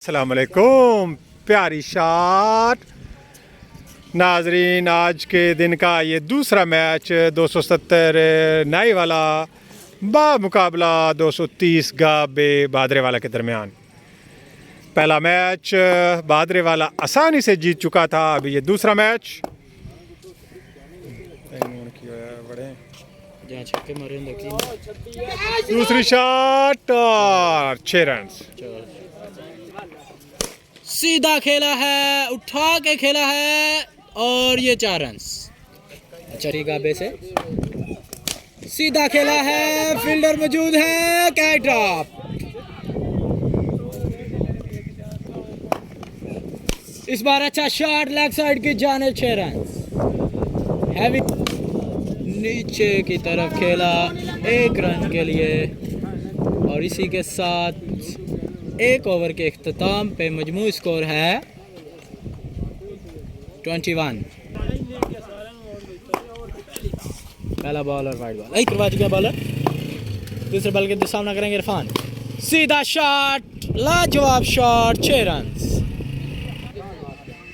अस्सलाम वालेकुम। प्यारी शॉट नाजरीन, आज के दिन का ये दूसरा मैच 270 नाई वाला मुकाबला 230 गाबे बादरे वाला के दरमियान। पहला मैच बादरे वाला आसानी से जीत चुका था। अभी ये दूसरा मैच। दूसरी शॉट और 6 रन। सीधा खेला है, उठा के खेला है और ये 4 रन। अच्छा गाबे से सीधा खेला है, फील्डर मौजूद है, कैच ड्रॉप। इस बार अच्छा शॉट लेग साइड की जाने 6 रन। हैवी नीचे की तरफ खेला 1 रन के लिए और इसी के साथ एक ओवर के इख्तिताम पे मजमू स्कोर है 21। पहला बॉल और वाइड बॉल करवा चुके बॉलर। दूसरे बॉल के सामना करेंगे इरफान। सीधा शॉट, लाजवाब शॉट, 6 रन।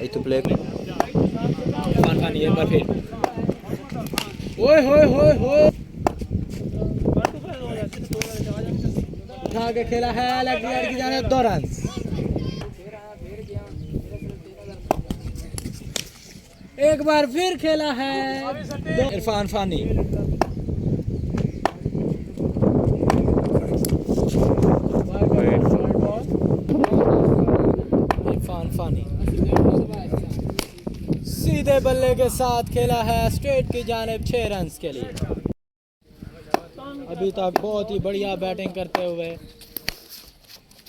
तो प्ले इरफान खान एक बार फिर ओए होए होए होए उठा के खेला है, लेग साइड की जाने 2 रन। एक बार फिर खेला है इरफान फानी। इरफान फानी सीधे बल्ले के साथ खेला है स्ट्रेट की जानिब 6 रन के लिए। अभी तक बहुत ही बढ़िया बैटिंग करते हुए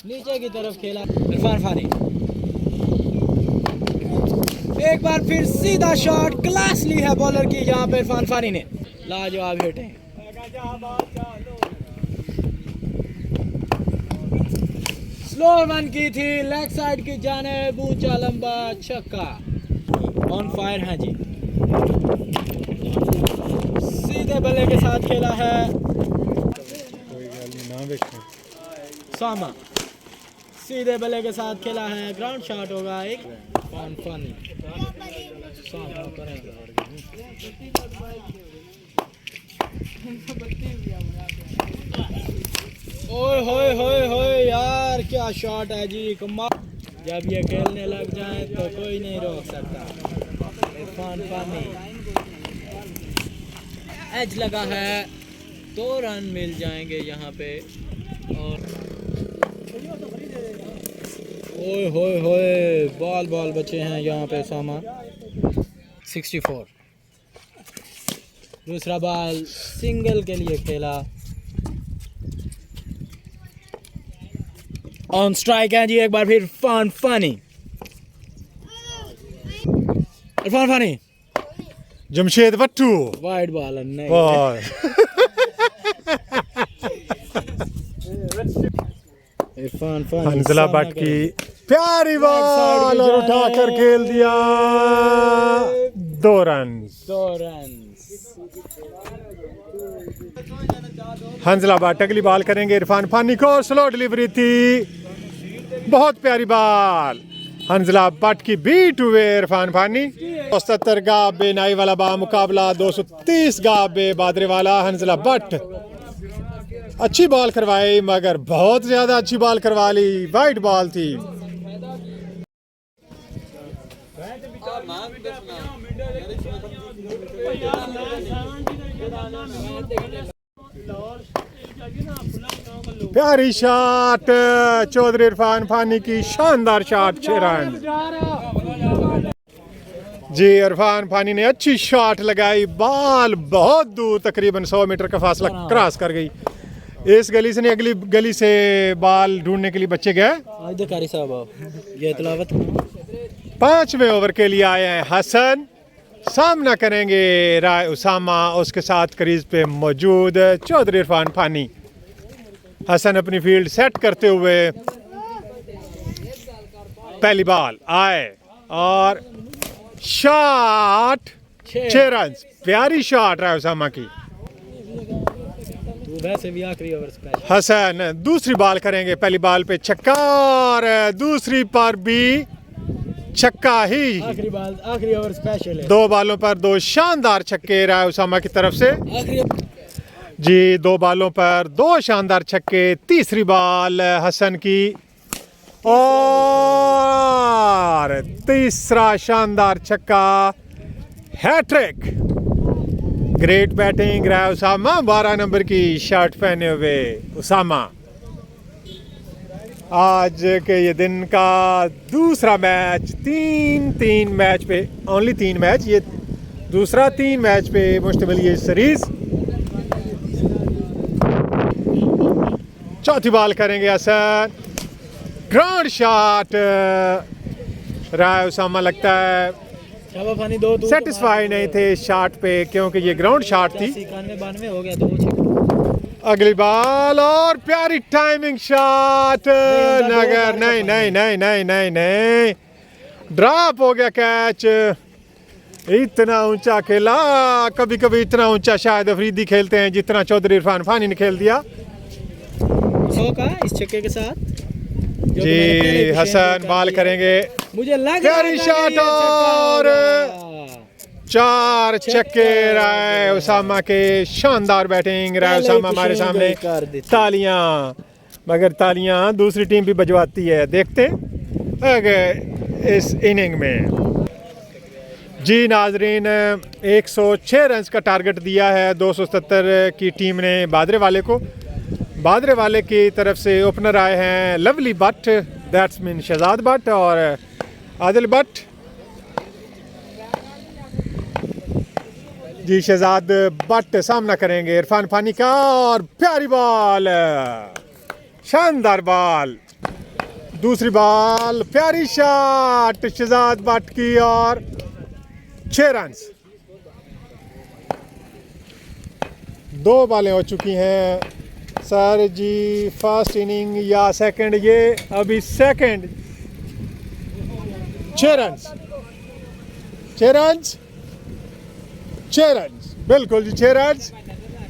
नीचे की तरफ खेला इरफान फानी। एक बार फिर सीधा शॉट, क्लास ली है बॉलर की यहाँ पे इरफान फानी ने। लाजवाब हिटिंग। स्लो रन की थी, लेग साइड की जानिब ऊंचा लंबा छक्का। ऑन फायर है जी। सीधे बल्ले के साथ खेला है सामा। सीधे बल्ले के साथ खेला है, ग्राउंड शॉट होगा एक। फनी ओए होए होए होए यार, क्या शॉट है जी, कमाल। जब ये खेलने लग जाए तो कोई नहीं रोक सकता। इरफान फानी एज लगा है, 2 रन मिल जाएंगे यहाँ पे। और ओए होए होए, बॉल बचे हैं यहाँ पे सामा। 64। दूसरा बॉल सिंगल के लिए खेला। ऑन स्ट्राइक है जी एक बार फिर इरफान फानी। इरफान फानी जमशेद वट्टू वाइड बॉल नहीं। इरफान फानी हंजला भट्ट की प्यारी बॉल और उठा कर खेल दिया 2 रन। हंजला भट्ट अगली बॉल करेंगे इरफान फानी को। स्लो डिलीवरी थी, बहुत प्यारी बॉल। हंजला भट्ट की बीट हुए इरफान फानी। 70 गाबे नाई वाला मुकाबला 230 गाबे बादरे वाला। हंजला भट्ट अच्छी बॉल करवाई, मगर बहुत ज्यादा अच्छी बॉल करवा ली, वाइड बॉल थी। प्यारी शॉट, चौधरी इरफान फानी की शानदार शॉट, 6 रन। जी, इरफान फानी ने अच्छी शॉट लगाई, बॉल बहुत दूर तकरीबन 100 मीटर का फासला क्रॉस कर गई। इस गली से नहीं, अगली गली से बॉल ढूंढने के लिए बच्चे गए। 5वें ओवर के लिए आए हैं हसन। सामना करेंगे राय उसामा, उसके साथ क्रीज पे मौजूद चौधरी इरफान फानी। हसन अपनी फील्ड सेट करते हुए पहली बॉल आए और शॉट, 6 रन। प्यारी शॉट राय उसामा की। वैसे भी आखिरी ओवर स्पेशल। हसन दूसरी बॉल करेंगे, पहली बॉल पे छक्का और दूसरी पर भी छक्का ही। आखिरी बॉल, आखिरी ओवर स्पेशल है। 2 बॉलों पर 2 शानदार छक्के राय उसामा की तरफ से। आखिरी जी 2 बॉलों पर 2 शानदार छक्के। तीसरी बॉल हसन की और तीसरा शानदार छक्का, हैट्रिक। ग्रेट बैटिंग राय उसामा, 12 नंबर की शर्ट पहने हुए उसामा। आज के ये दिन का दूसरा मैच, तीन मैच पे, ओनली 3 मैच, ये दूसरा 3 मैच पे मुश्तमिल ये सीरीज। चौथी बॉल करेंगे हसन, ग्राउंड शॉट। राय उसामा लगता है शाबाश फानी, 2 सेटिस्फाई नहीं थे शॉट पे, क्योंकि ये ग्राउंड शॉट थी। 91 हो गया, 2 छक्के। अगली बॉल और प्यारी टाइमिंग शॉट, नगर नहीं नहीं नहीं नहीं नहीं नहीं, ड्रॉप हो गया कैच। इतना ऊंचा खेला, कभी कभी इतना ऊंचा शायद अफरीदी खेलते हैं जितना चौधरी इरफान फानी ने खेल दिया। 100 का इस छक्के के साथ जो कि मैंने जी पहले भी हसन शेयर बॉल किया। करेंगे, मुझे लग प्यारी रहा था शॉट कि ये छक्का और होगा। 4 छक्के राय उसामा के। शानदार बैटिंग राय पहले ही उसामा हमारे पुशेंग सामने। कर दी थी। तालियां, मगर तालियां दूसरी टीम भी बजवाती है, देखते अगर इस इनिंग में। जी नाजरीन, 106 रन का टारगेट दिया है 277 की टीम ने बादरे वाले को। बादरे वाले की तरफ से ओपनर आए हैं लवली भट्ट, बैट्समैन शहजाद भट्ट और आदिल भट्ट। जी शहजाद भट्ट सामना करेंगे इरफान फानी का और प्यारी बॉल, शानदार बॉल। दूसरी बॉल, प्यारी शॉट शहजाद भट्ट की और 6 रन। 2 बॉलें हो चुकी हैं सर जी, फर्स्ट इनिंग या सेकंड, ये अभी सेकंड। 6 रन, 6 रन, 6 रन, बिल्कुल जी 6 रन।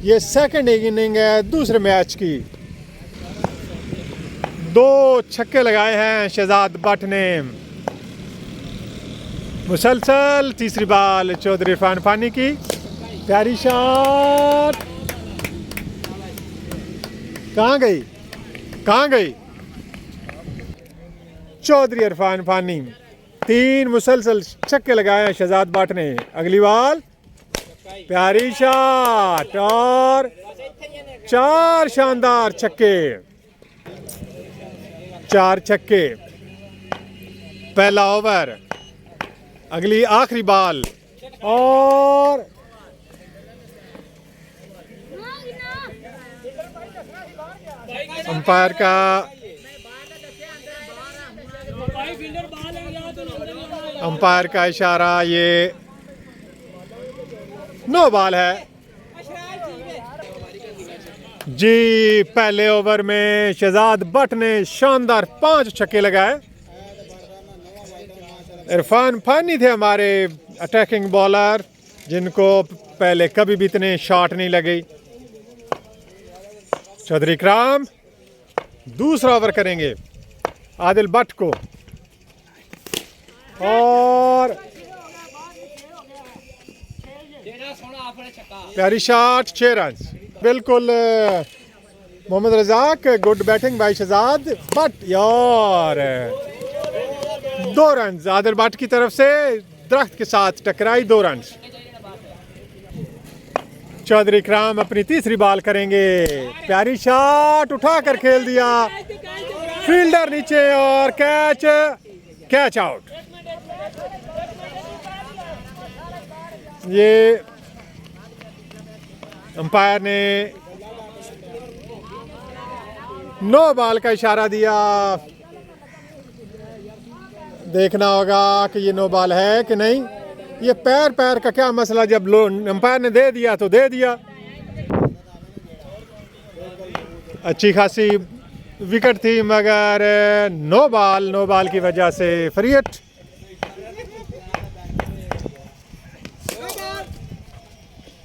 ये सेकंड इनिंग है दूसरे मैच की। 2 छक्के लगाए हैं शहजाद भट्ट ने मुसलसल। तीसरी बॉल चौधरी इरफान फानी की, प्यारी शॉट, कहाँ गई, कहाँ गई। चौधरी इरफान फानी 3 मुसलसल छक्के लगाए हैं शहजाद भट्ट ने। अगली बॉल, प्यारी शॉट और 4 शानदार छक्के, 4 छक्के। पहला ओवर, अगली आखिरी बॉल और अंपायर का इशारा, ये नो बॉल है। जी पहले ओवर में शहजाद भट्ट ने शानदार 5 छक्के लगाए। इरफान फानी थे हमारे अटैकिंग बॉलर, जिनको पहले कभी भी इतने शॉट नहीं लगे। चौधरी इकराम दूसरा ओवर करेंगे आदिल भट्ट को और प्यारी शॉट, 6 रन, बिल्कुल Mohammad Razzaq. Good batting by Shahzad Bhatt यार। 2 रन आदिल भट्ट की तरफ से, दरख्त के साथ टकराई, 2 रन। चौधरी इकराम अपनी तीसरी बॉल करेंगे, प्यारी शॉट, उठाकर खेल दिया, फील्डर नीचे और कैच, कैच आउट। ये अंपायर ने नो बॉल का इशारा दिया। देखना होगा कि ये नो बॉल है कि नहीं। ये पैर का क्या मसला, जब अंपायर ने दे दिया तो दे दिया। अच्छी खासी विकेट थी मगर नो बॉल की वजह से फ्री हिट।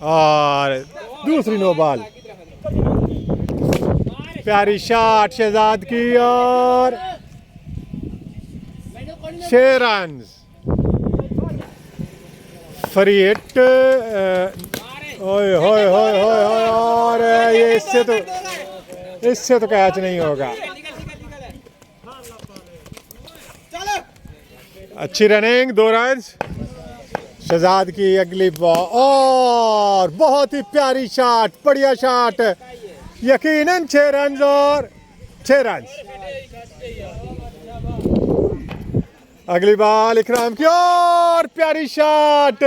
और दूसरी नो बॉल, प्यारी शॉट शहजाद की और 6 रन। Free hit. ओए होए होए होए होए, और ये इससे तो कैच नहीं होगा। अच्छी रनिंग, 2 रन। शहजाद की अगली बॉल और बहुत ही प्यारी शॉट, बढ़िया शॉट, यकीनन 6 रन और 6 रन। अगली बॉल इकराम की और प्यारी शॉट।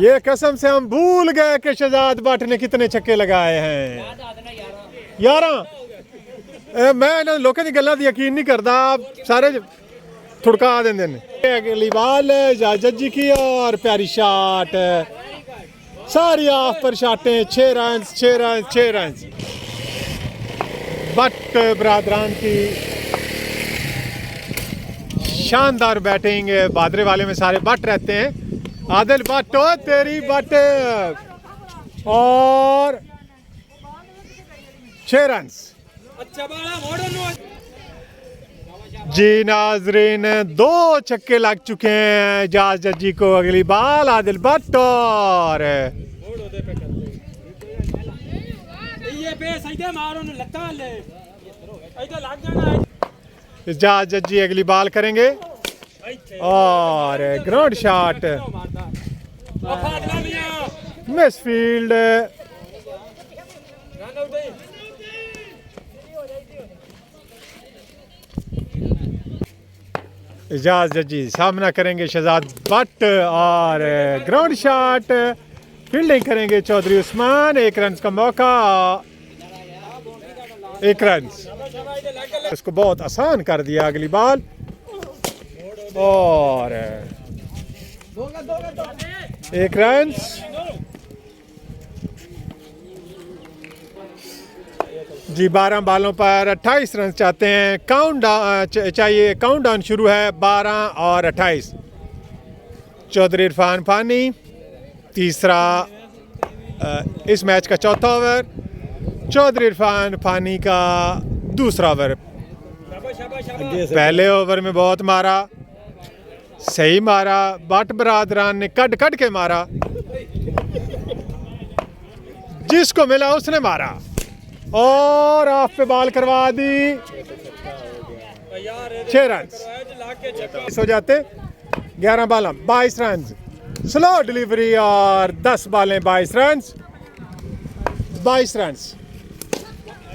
ये कसम से हम भूल गए कि शहजाद भट्ट ने कितने छक्के लगाए हैं। 11। मैं ना लोगों की गल्लां दी यकीन नहीं करता, सारे थुड़का देंदे ने। अगली बॉल जज्जी की और प्यारी शॉट, सारी ऑफ पर शॉटें। 6 रन 6 रन 6 रन। भट्ट बरादरान की शानदार बैटिंग। बादरे वाले में सारे भट्ट रहते हैं। आदिल भट्ट, ओ तेरी भट्ट, और 6 रन। जी नाजरीन, 2 छक्के लग चुके हैं एजाज जज्जी को। अगली बॉल आदिल भट्ट और एजाज जज्जी अगली बॉल करेंगे और ground shot, miss field. Ejaz Jajji सामना करेंगे शहजाद भट्ट और ग्राउंड शॉट। फील्डिंग करेंगे चौधरी उस्मान। 1 रन का मौका, 1 रन। इसको बहुत आसान कर दिया। अगली बॉल और 1 रन। जी 12 बालों पर 28 रन चाहते हैं। काउंट चाहिए, काउंट डाउन शुरू है। 12 और 28। चौधरी इरफान फानी तीसरा, इस मैच का चौथा ओवर। चौधरी इरफान फानी का दूसरा ओवर। पहले ओवर में बहुत मारा, सही मारा। भट्ट बरादरान ने कट के मारा, जिसको मिला उसने मारा और ऑफ पे बॉल करवा दी। 6 रन हो जाते। 11 बाल 22 रन। स्लो डिलीवरी और 10 बालें 22 run. 22 run.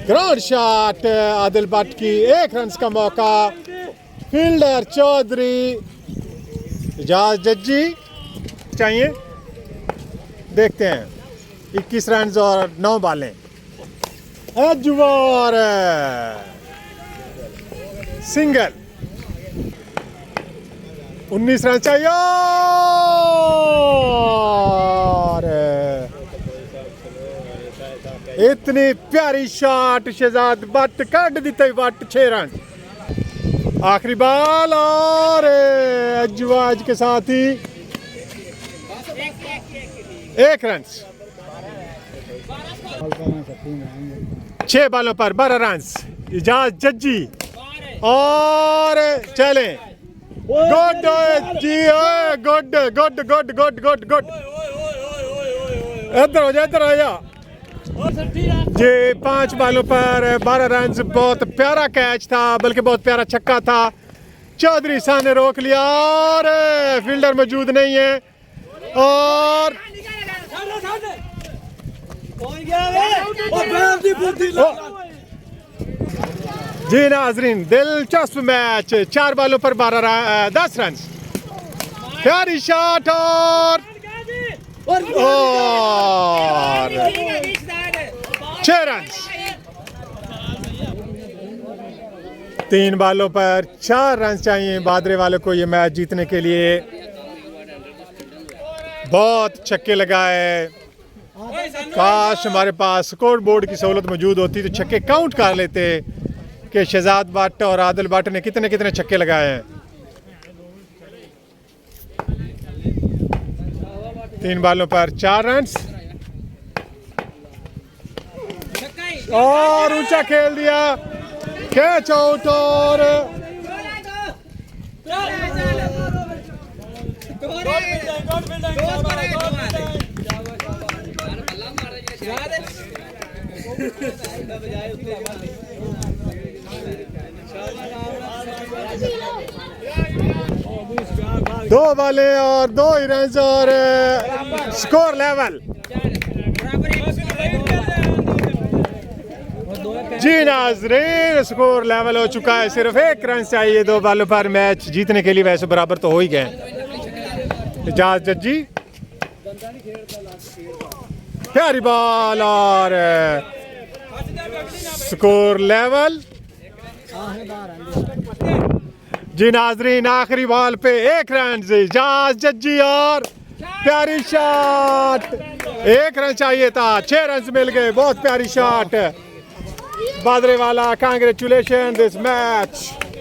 Ground shot Adil Bhatt की, 1 रन का मौका। फील्डर चौधरी। एजाज जज्जी चाहिए, देखते हैं। 21 रन और 9 बालें। अजवार सिंगल। 19 रन चाहिए और इतनी प्यारी शॉट शहजाद भट्ट, कट दी भट्ट। 6 रन। आखिरी बॉल और अजवाज के साथ ही 1 रन। 6 बालों पर 12 रन। एजाज जज्जी और चले। गुड जी, good good good good good good. इधर हो जा, इधर हो जा जी। 5 बालों पर 12 रन। बहुत प्यारा कैच था, बल्कि बहुत प्यारा छक्का था। चौधरी शाह ने रोक लिया और फील्डर मौजूद नहीं है। और जी नाजरीन, दिलचस्प मैच। 4 बालों पर 10 रन। प्यारी शॉट और 6 रन। 3 बालों पर 4 रन चाहिए बादरे वाले को ये मैच जीतने के लिए। बहुत छक्के लगाए। काश हमारे पास स्कोर बोर्ड की सहूलत मौजूद होती तो छक्के काउंट कर लेते कि शहजाद भट्ट और आदिल भट्ट ने कितने कितने छक्के लगाए हैं। 3 बालों पर 4 रन। और ऊंचा खेल दिया, कैच आउट। और दो बाले और 2 ही रन और स्कोर लेवल। जी नाज़रीन, स्कोर लेवल हो चुका है, सिर्फ 1 रन चाहिए 2 बालों पर मैच जीतने के लिए। वैसे बराबर तो हो ही गए। इजाज़ जज्जी, प्यारी बॉल और स्कोर लेवल। जी नाज़रीन, आखिरी बॉल पे 1 रन से इजाज़ जज्जी और प्यारी शॉट। 1 रन चाहिए था, 6 रन मिल गए। बहुत प्यारी शॉट बादरे वाला, कांग्रेचुलेशन दिस मैच।